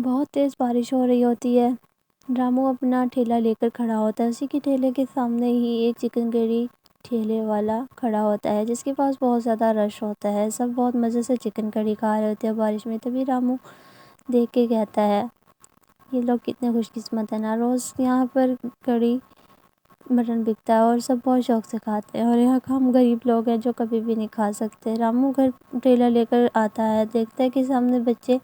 بہت تیز بارش ہو رہی ہوتی ہے۔ رامو اپنا ٹھیلا لے کر کھڑا ہوتا ہے۔ اسی کے ٹھیلے کے سامنے ہی ایک چکن کری ٹھیلے والا کھڑا ہوتا ہے جس کے پاس بہت زیادہ رش ہوتا ہے۔ سب بہت مزے سے چکن کری کھا رہے ہوتے ہیں بارش میں۔ تبھی رامو دیکھ کے کہتا ہے یہ لوگ کتنے خوش قسمت ہیں نا، روز یہاں پر کڑی مٹن بکتا ہے اور سب بہت شوق سے کھاتے ہیں، اور یہاں ہم غریب لوگ ہیں جو کبھی بھی نہیں کھا سکتے۔ رامو گھر ٹھیلا لے کر آتا ہے، دیکھتا ہے کہ سامنے بچے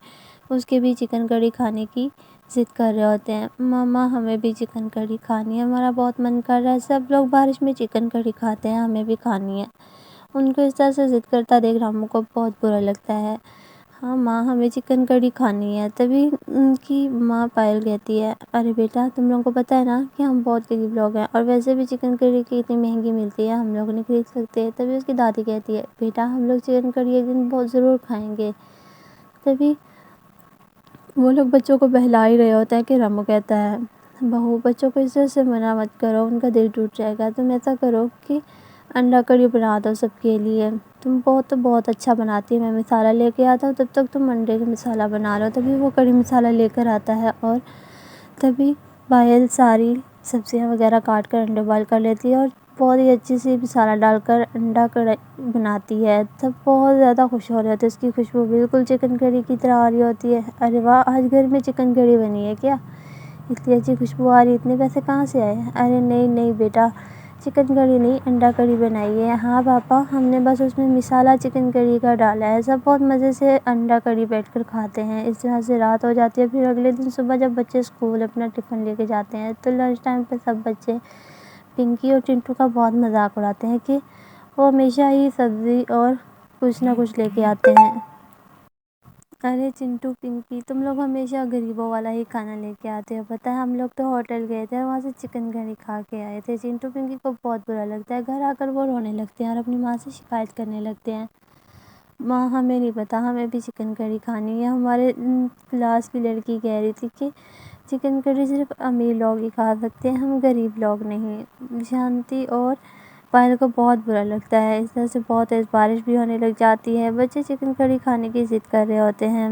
اس کے بھی چکن کڑی کھانے کی ضد کر رہے ہوتے ہیں۔ ماما ہمیں بھی چکن کڑی کھانی ہے، ہمارا بہت من کر رہا ہے، سب لوگ بارش میں چکن کڑی کھاتے ہیں، ہمیں بھی کھانی ہے۔ ان کو اس طرح سے ضد کرتا دیکھ رامو کو بہت برا لگتا ہے۔ ہاں ماں، ہمیں چکن کڑی کھانی ہے۔ تبھی ان کی ماں پائل کہتی ہے ارے بیٹا، تم لوگوں کو پتہ ہے نا کہ ہم بہت غریب لوگ ہیں، اور ویسے بھی چکن کڑی کی اتنی مہنگی ملتی ہے، ہم لوگ نہیں خرید سکتے۔ تبھی اس کی دادی کہتی ہے بیٹا، ہم لوگ چکن کڑی ایک دن بہت ضرور کھائیں گے۔ تبھی وہ لوگ بچوں کو بہلا ہی رہے ہوتے ہیں کہ رامو کہتا ہے بہو، بچوں کو اس طرح سے منع مت کرو، ان کا دل ٹوٹ جائے گا۔ تم ایسا کرو کہ انڈا کڑی بنا دو سب کے لیے، تم بہت اچھا بناتی ہے، میں مسالہ لے کے آتا ہوں، تب تک تم انڈے کا مسالہ بنا لو۔ تبھی وہ کڑی مسالہ لے کر آتا ہے، اور تبھی پائل ساری سبزیاں وغیرہ کاٹ کر انڈے بوائل کر لیتی ہے اور بہت ہی اچھی سی مسالہ ڈال کر انڈا کڑی بناتی ہے۔ سب بہت زیادہ خوش ہو رہے ہوتے ہیں، اس کی خوشبو بالکل چکن کڑی کی طرح آ رہی ہوتی ہے۔ ارے واہ، آج گھر میں چکن کڑی بنی ہے کیا؟ اتنی اچھی خوشبو آ رہی، اتنے پیسے کہاں سے آئے؟ ارے نہیں بیٹا، چکن کڑی نہیں، انڈا کڑی بنائی ہے۔ ہاں پاپا، ہم نے بس اس میں مسالہ چکن کڑی کا ڈالا ہے۔ سب بہت مزے سے انڈا کڑی بیٹھ کر کھاتے ہیں۔ اس طرح سے رات ہو جاتی ہے۔ پھر اگلے دن صبح جب بچے اسکول اپنا ٹفن لے کے جاتے ہیں تو لنچ ٹائم پہ سب بچے پنکی اور چنٹو کا بہت مذاق اڑاتے ہیں کہ وہ ہمیشہ ہی سبزی اور کچھ نہ کچھ لے کے آتے ہیں۔ ارے چنٹو، پنکی، تم لوگ ہمیشہ غریبوں والا ہی کھانا لے کے آتے ہو، پتہ ہے ہم لوگ تو ہوٹل گئے تھے اور وہاں سے چکن کڑی کھا کے آئے تھے۔ چنٹو پنکی کو بہت برا لگتا ہے، گھر آ کر وہ رونے لگتے ہیں اور اپنی ماں سے شکایت کرنے لگتے ہیں ماں، ہمیں نہیں پتا، ہمیں بھی چکن کڑی کھانی ہے۔ ہمارے کلاس کی لڑکی کہہ رہی تھی کہ چکن کڑی صرف امیر لوگ ہی کھا سکتے ہیں، ہم غریب لوگ نہیں۔ شانتی اور پائل کو بہت برا لگتا ہے۔ اس طرح سے بہت تیز بارش بھی ہونے لگ جاتی ہے۔ بچے چکن کڑی کھانے کی ضد کر رہے ہوتے ہیں۔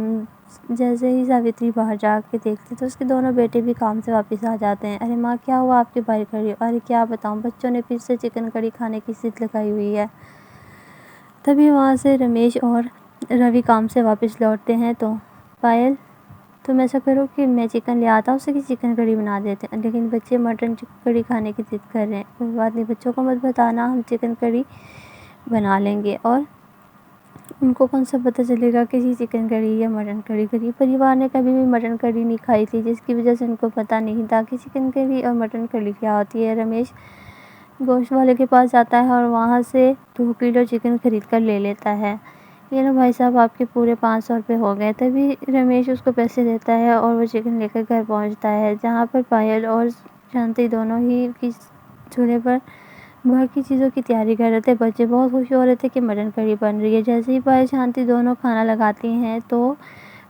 جیسے ہی ساوتری باہر جا کے دیکھتی تو اس کے دونوں بیٹے بھی کام سے واپس آ جاتے ہیں۔ ارے ماں، کیا ہوا آپ کے بھائی کڑی؟ ارے کیا بتاؤں، بچوں نے پھر سے چکن کڑی کھانے کی ضد لگائی ہوئی ہے۔ تبھی وہاں سے رمیش اور روی کام سے واپس لوٹتے ہیں تو پائل، تم ایسا کرو کہ میں چکن لے آتا ہوں، اسے کی چکن کڑی بنا دیتے ہیں۔ لیکن بچے مٹن کڑی کھانے کی ضد کر رہے ہیں۔ کوئی بات نہیں، بچوں کو مت بتانا، ہم چکن کڑی بنا لیں گے، اور ان کو کون سا پتہ چلے گا کہ یہ چکن کڑی یا مٹن کڑی۔ غریب پریوار نے کبھی بھی مٹن کڑی نہیں کھائی تھی، جس کی وجہ سے ان کو پتہ نہیں تھا کہ چکن کڑی اور مٹن کڑی کیا ہوتی ہے۔ رمیش گوشت والے کے پاس جاتا ہے اور وہاں سے 2 کلو چکن خرید کر لے لیتا ہے۔ یہ لو بھائی صاحب، آپ کے پورے 500 روپے ہو گئے۔ تبھی رمیش اس کو پیسے دیتا ہے اور وہ چکن لے کر گھر پہنچتا ہے، جہاں پر پائل اور شانتی دونوں ہی چولہے پر باہر کی چیزوں کی تیاری کر رہے تھے۔ بچے بہت خوش ہو رہے تھے کہ مٹن کڑی بن رہی ہے۔ جیسے ہی پائل شانتی دونوں کھانا لگاتی ہیں تو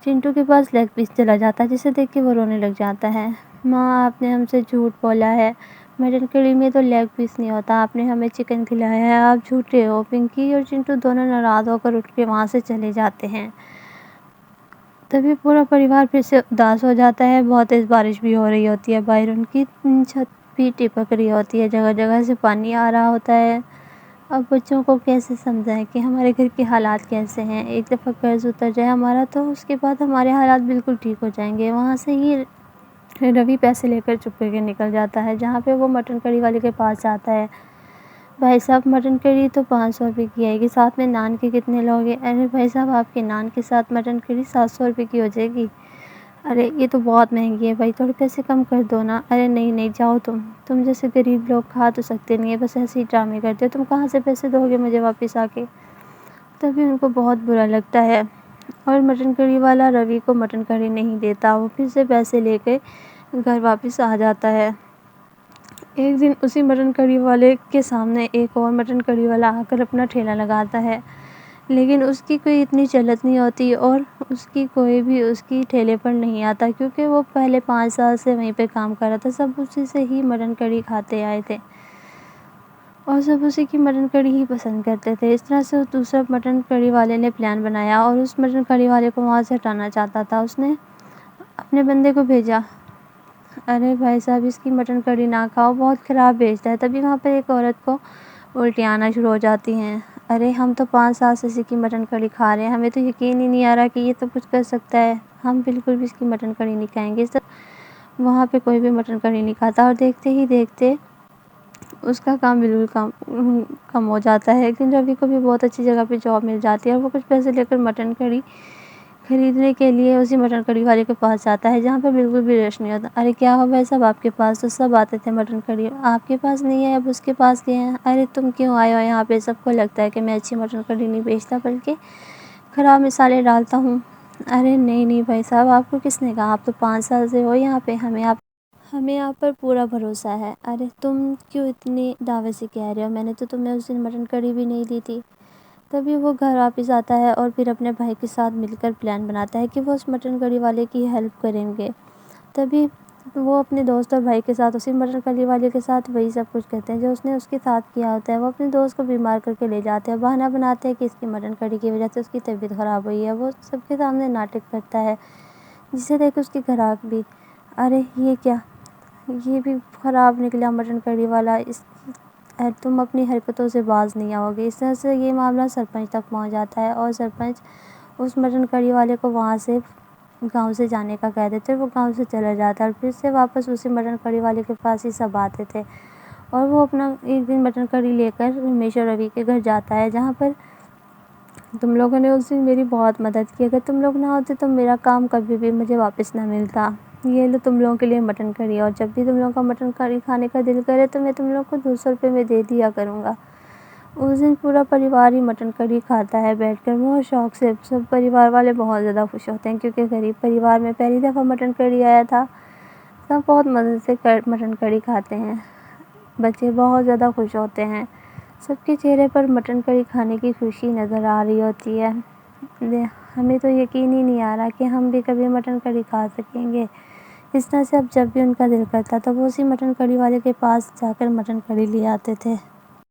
چنٹو کے پاس لیگ پیس چلا جاتا ہے، جسے دیکھ کے وہ رونے لگ جاتا ہے۔ ماں، آپ نے ہم سے جھوٹ بولا ہے، مٹن کڑی میں تو لیگ پیس نہیں ہوتا، آپ نے ہمیں چکن کھلایا ہے، آپ جھوٹے ہو۔ پنکی اور چنٹو دونوں ناراض ہو کر اٹھ کے وہاں سے چلے جاتے ہیں۔ تبھی پورا پریوار پھر سے اداس ہو جاتا ہے۔ بہت تیز بارش بھی ہو رہی ہوتی ہے، باہر ان کی چھت بھی ٹپک رہی ہوتی ہے، جگہ جگہ سے پانی آ رہا ہوتا ہے۔ اب بچوں کو کیسے سمجھائیں کہ ہمارے گھر کے حالات کیسے ہیں؟ ایک دفعہ قرض اتر جائے ہمارا تو اس کے بعد ہمارے حالات بالکل ٹھیک ہو جائیں گے۔ وہاں سے ہی روی پیسے لے کر چپ کر کے نکل جاتا ہے، جہاں پہ وہ مٹن کڑی والے کے پاس جاتا ہے۔ بھائی صاحب، مٹن کڑی تو 500 روپے کی آئے گی، ساتھ میں نان کے کتنے لوگے؟ ارے بھائی صاحب، آپ کے نان کے ساتھ مٹن کڑی 700 روپے کی ہو جائے گی۔ ارے یہ تو بہت مہنگی ہے بھائی، تھوڑے پیسے کم کر دو نا۔ ارے نہیں جاؤ، تم جیسے غریب لوگ کھا تو سکتے نہیں ہے، بس ایسے ہی ڈرامے کرتے ہو، تم کہاں سے پیسے دو گے مجھے واپس آ کے؟ تبھی ان کو بہت برا لگتا ہے اور مٹن کڑی والا روی کو مٹن کڑی نہیں دیتا، وہ پھر سے پیسے لے کے گھر واپس آ جاتا ہے۔ ایک دن اسی مٹن کڑی والے کے سامنے ایک اور مٹن کڑی والا آ کر اپنا ٹھیلا لگاتا ہے، لیکن اس کی کوئی اتنی چلت نہیں ہوتی اور اس کی کوئی بھی اس کی ٹھیلے پر نہیں آتا، کیونکہ وہ پہلے 5 سال سے وہیں پہ کام کر رہا تھا، سب اسی سے ہی مٹن کڑی کھاتے آئے تھے اور سب اسی کی مٹن کڑی ہی پسند کرتے تھے۔ اس طرح سے دوسرا مٹن کڑی والے نے پلان بنایا اور اس مٹن کڑی والے کو وہاں سے ہٹانا چاہتا تھا۔ اس نے اپنے بندے کو بھیجا، ارے بھائی صاحب اس کی مٹن کڑی نہ کھاؤ، بہت خراب بھیجتا ہے۔ تبھی وہاں پر ایک عورت کو الٹی آنا شروع ہو جاتی ہیں۔ ارے ہم تو 5 سال سے اسی کی مٹن کڑی کھا رہے ہیں، ہمیں تو یقین ہی نہیں آ رہا کہ یہ تو کچھ کر سکتا ہے، ہم بالکل بھی اس کی مٹن کڑی نہیں کھائیں گے۔ وہاں پہ کوئی بھی مٹن کڑی نہیں کھاتا، اور دیکھتے ہی دیکھتے اس کا کام بالکل کم ہو جاتا ہے، کیونکہ ابھی کو بھی بہت اچھی جگہ پہ جاب مل جاتی ہے، اور وہ کچھ پیسے لے کر مٹن کڑی خریدنے کے لیے اسی مٹن کڑی والے کے پاس جاتا ہے، جہاں پہ بالکل بھی رش نہیں ہوتا۔ ارے کیا ہو بھائی صاحب آپ کے پاس تو سب آتے تھے مٹن کڑی، آپ کے پاس نہیں ہے، اب اس کے پاس گئے ہیں۔ ارے تم کیوں آئے ہو یہاں پہ؟ سب کو لگتا ہے کہ میں اچھی مٹن کڑی نہیں بیچتا بلکہ خراب مسالے ڈالتا ہوں۔ ارے نہیں بھائی صاحب، آپ کو کس نے کہا؟ آپ تو 5 سال سے ہو یہاں پہ، ہمیں آپ پر پورا بھروسہ ہے۔ ارے تم کیوں اتنی دعوے سے کہہ رہے ہو؟ میں نے تو تمہیں اس دن مٹن کڑی بھی نہیں دی تھی۔ تبھی وہ گھر واپس آتا ہے اور پھر اپنے بھائی کے ساتھ مل کر پلان بناتا ہے کہ وہ اس مٹن کڑی والے کی ہیلپ کریں گے۔ تبھی وہ اپنے دوست اور بھائی کے ساتھ اسی مٹن کڑی والے کے ساتھ وہی سب کچھ کرتے ہیں جو اس نے اس کے ساتھ کیا ہوتا ہے۔ وہ اپنے دوست کو بیمار کر کے لے جاتے ہیں، بہانہ بناتے ہیں کہ اس کی مٹن کڑی کی وجہ سے اس کی طبیعت خراب ہوئی ہے۔ وہ سب کے سامنے ناٹک کرتا ہے، جسے دیکھ اس کی گراہک بھی، ارے یہ کیا، یہ بھی خراب نکلا مٹن کڑی والا، تم اپنی حرکتوں سے باز نہیں آؤ گے۔ اس طرح سے یہ معاملہ سرپنچ تک پہنچ جاتا ہے، اور سرپنچ اس مٹن کڑی والے کو وہاں سے گاؤں سے جانے کا کہہ دیتے ہیں۔ وہ گاؤں سے چلا جاتا ہے، اور پھر سے واپس اسی مٹن کڑی والے کے پاس ہی سب آتے تھے، اور وہ اپنا ایک دن مٹن کڑی لے کر رمیش اور روی کے گھر جاتا ہے، جہاں پر تم لوگوں نے اس دن میری بہت مدد کی، اگر تم لوگ نہ ہوتے تو میرا کام کبھی بھی مجھے واپس نہ ملتا۔ یہ لو تم لوگوں کے لیے مٹن کڑی، اور جب بھی تم لوگوں کا مٹن کڑی کھانے کا دل کرے تو میں تم لوگ کو 200 روپے میں دے دیا کروں گا۔ اس دن پورا پریوار ہی مٹن کڑی کھاتا ہے بیٹھ کر بہت شوق سے۔ سب پریوار والے بہت زیادہ خوش ہوتے ہیں، کیونکہ غریب پریوار میں پہلی دفعہ مٹن کڑی آیا تھا۔ سب بہت مزے سے مٹن کڑی کھاتے ہیں، بچے بہت زیادہ خوش ہوتے ہیں، سب کے چہرے پر مٹن کڑی کھانے کی خوشی نظر آ رہی ہوتی ہے۔ ہمیں تو یقین ہی نہیں آ رہا کہ ہم بھی کبھی مٹن کڑی کھا سکیں گے۔ اس طرح سے اب جب بھی ان کا دل کرتا تو وہ اسی مٹن کڑی والے کے پاس جا کر مٹن کڑی لے آتے تھے۔